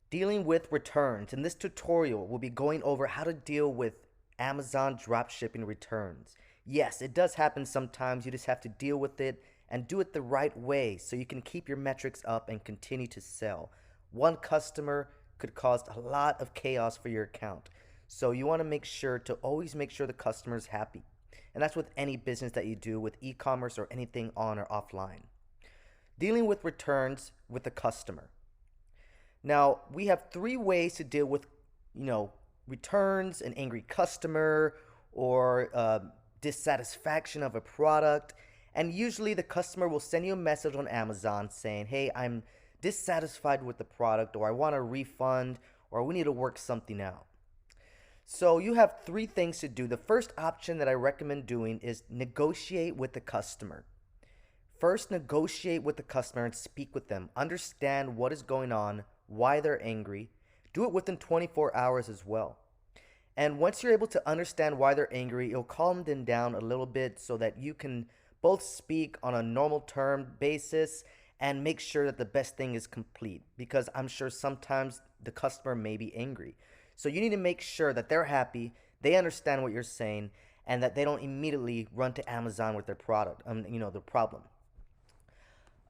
Dealing with returns. In this tutorial, we'll be going over how to deal with Amazon dropshipping returns. Yes, it does happen sometimes. You just have to deal with it and do it the right way so you can keep your metrics up and continue to sell. One customer could cause a lot of chaos for your account. So you want to make sure to always make sure the customer is happy. And that's with any business that you do with e-commerce or anything on or offline. Dealing with returns with the customer. Now, we have three ways to deal with, returns, an angry customer, or dissatisfaction of a product. And usually the customer will send you a message on Amazon saying, hey, I'm dissatisfied with the product, or I want a refund, or we need to work something out. So you have three things to do. The first option that I recommend doing is negotiate with the customer. First, negotiate with the customer and speak with them. Understand what is going on, why they're angry. Do it within 24 hours as well. And once you're able to understand why they're angry, it'll calm them down a little bit so that you can both speak on a normal term basis and make sure that the best thing is complete. Because I'm sure sometimes the customer may be angry. So you need to make sure that they're happy, they understand what you're saying, and that they don't immediately run to Amazon with their product, the problem.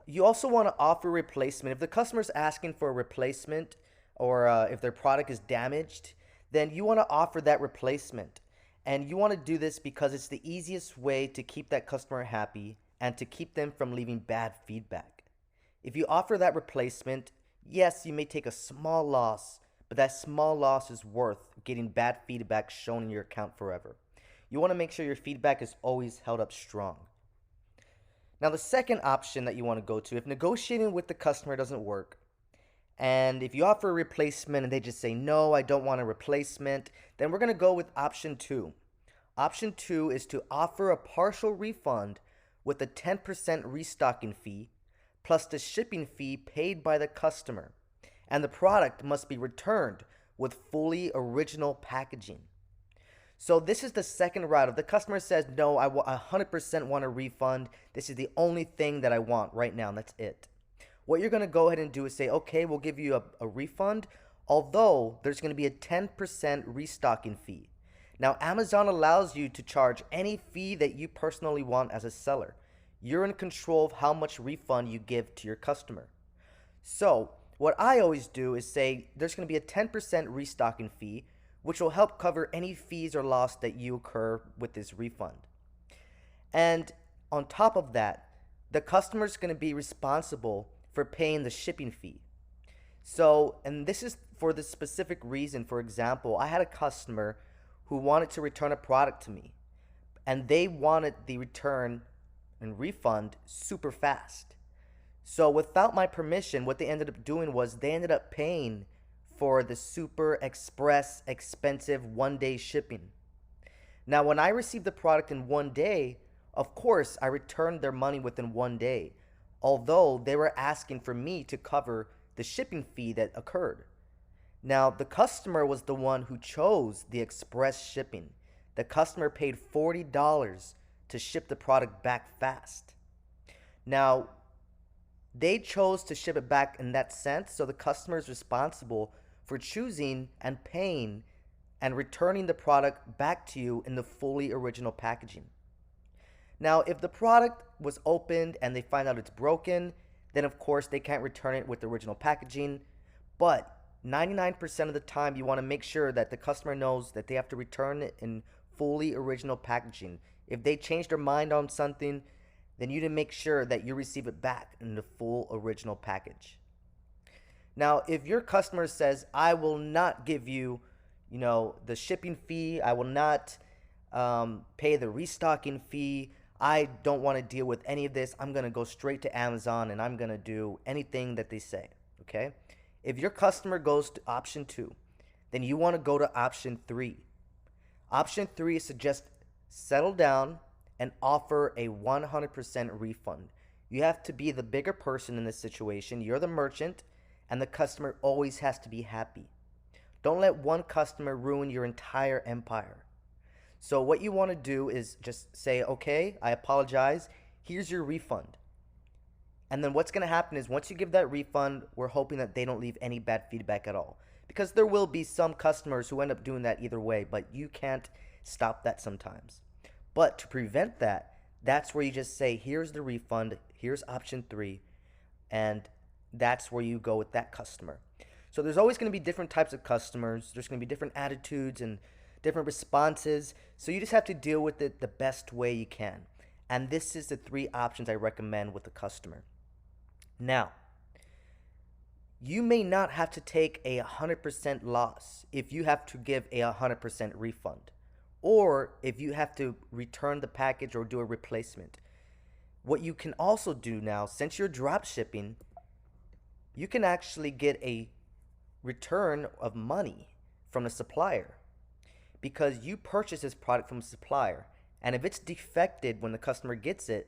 You also want to offer replacement. If the customer's asking for a replacement or if their product is damaged, then you want to offer that replacement. And you want to do this because it's the easiest way to keep that customer happy and to keep them from leaving bad feedback. If you offer that replacement, yes, you may take a small loss, but that small loss is worth getting bad feedback shown in your account forever. You want to make sure your feedback is always held up strong. Now, the second option that you want to go to, if negotiating with the customer doesn't work, and if you offer a replacement and they just say, no, I don't want a replacement, then we're going to go with option two. Option two is to offer a partial refund with a 10% restocking fee, plus the shipping fee paid by the customer. And the product must be returned with fully original packaging. So this is the second route. If the customer says, no, I 100% want a refund, this is the only thing that I want right now, and that's it. What you're going to go ahead and do is say, okay, we'll give you a refund, although there's going to be a 10% restocking fee. Now, Amazon allows you to charge any fee that you personally want as a seller. You're in control of how much refund you give to your customer. So what I always do is say there's going to be a 10% restocking fee, which will help cover any fees or loss that you incur with this refund. And on top of that, the customer is going to be responsible for paying the shipping fee. So, and this is for the specific reason. For example, I had a customer who wanted to return a product to me, and they wanted the return and refund super fast. So without my permission, what they ended up doing was they ended up paying for the super express expensive 1-day shipping. Now, when I received the product in 1 day, of course, I returned their money within 1 day, although they were asking for me to cover the shipping fee that occurred. Now, the customer was the one who chose the express shipping. The customer paid $40 to ship the product back fast. Now, they chose to ship it back in that sense, so the customer is responsible for choosing and paying and returning the product back to you in the fully original packaging. Now, if the product was opened and they find out it's broken, then of course they can't return it with the original packaging. But 99% of the time, you want to make sure that the customer knows that they have to return it in fully original packaging. If they change their mind on something, then you need to make sure that you receive it back in the full original package. Now, if your customer says, I will not give you, the shipping fee, I will not pay the restocking fee, I don't want to deal with any of this, I'm going to go straight to Amazon and I'm going to do anything that they say, okay? If your customer goes to option two, then you want to go to option three. Option three is to just settle down and offer a 100% refund. You have to be the bigger person in this situation. You're the merchant, and the customer always has to be happy. Don't let one customer ruin your entire empire. So what you want to do is just say, okay, I apologize. Here's your refund. And then what's going to happen is once you give that refund, we're hoping that they don't leave any bad feedback at all. Because there will be some customers who end up doing that either way, but you can't stop that sometimes. But to prevent that, that's where you just say, here's the refund, here's option 3, and that's where you go with that customer. So there's always going to be different types of customers. There's going to be different attitudes and different responses. So you just have to deal with it the best way you can. And this is the 3 options I recommend with the customer. Now, you may not have to take a 100% loss if you have to give a 100% refund, or if you have to return the package or do a replacement. What you can also do now, since you're drop shipping, you can actually get a return of money from the supplier because you purchased this product from a supplier, and if it's defected when the customer gets it,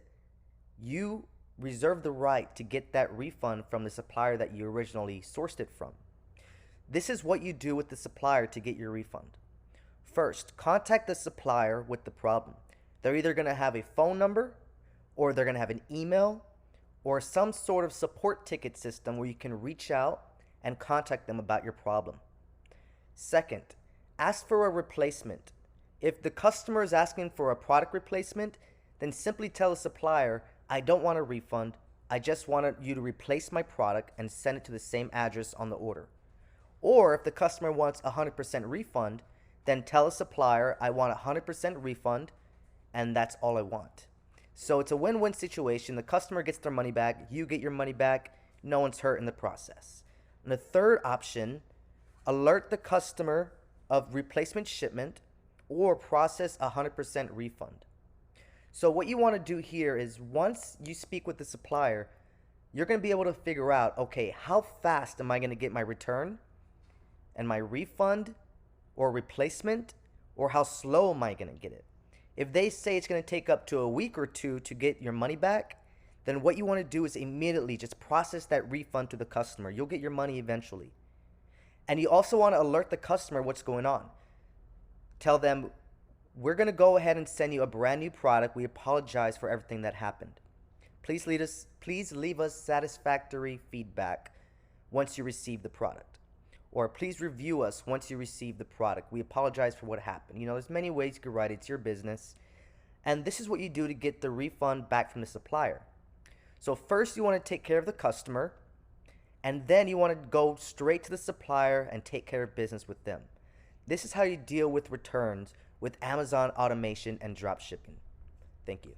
you reserve the right to get that refund from the supplier that you originally sourced it from. This is what you do with the supplier to get your refund. First, contact the supplier with the problem. They're either going to have a phone number, or they're going to have an email, or some sort of support ticket system where you can reach out and contact them about your problem. Second, ask for a replacement. If the customer is asking for a product replacement, then simply tell the supplier, I don't want a refund, I just wanted you to replace my product and send it to the same address on the order. Or if the customer wants a 100% refund, then tell the supplier, I want a 100% refund, and that's all I want. So it's a win-win situation. The customer gets their money back, you get your money back, no one's hurt in the process. And the third option, alert the customer of replacement shipment or process a 100% refund. So what you want to do here is once you speak with the supplier, you're going to be able to figure out, okay, how fast am I going to get my return and my refund or replacement, or how slow am I going to get it? If they say it's going to take up to a week or 2 to get your money back, then what you want to do is immediately just process that refund to the customer. You'll get your money eventually. And you also want to alert the customer what's going on. Tell them, we're going to go ahead and send you a brand new product. We apologize for everything that happened. Please leave us satisfactory feedback once you receive the product. Or please review us once you receive the product. We apologize for what happened. You know, there's many ways you could write it. It's your business. And this is what you do to get the refund back from the supplier. So first you want to take care of the customer, and then you want to go straight to the supplier and take care of business with them. This is how you deal with returns with Amazon automation and drop shipping. Thank you.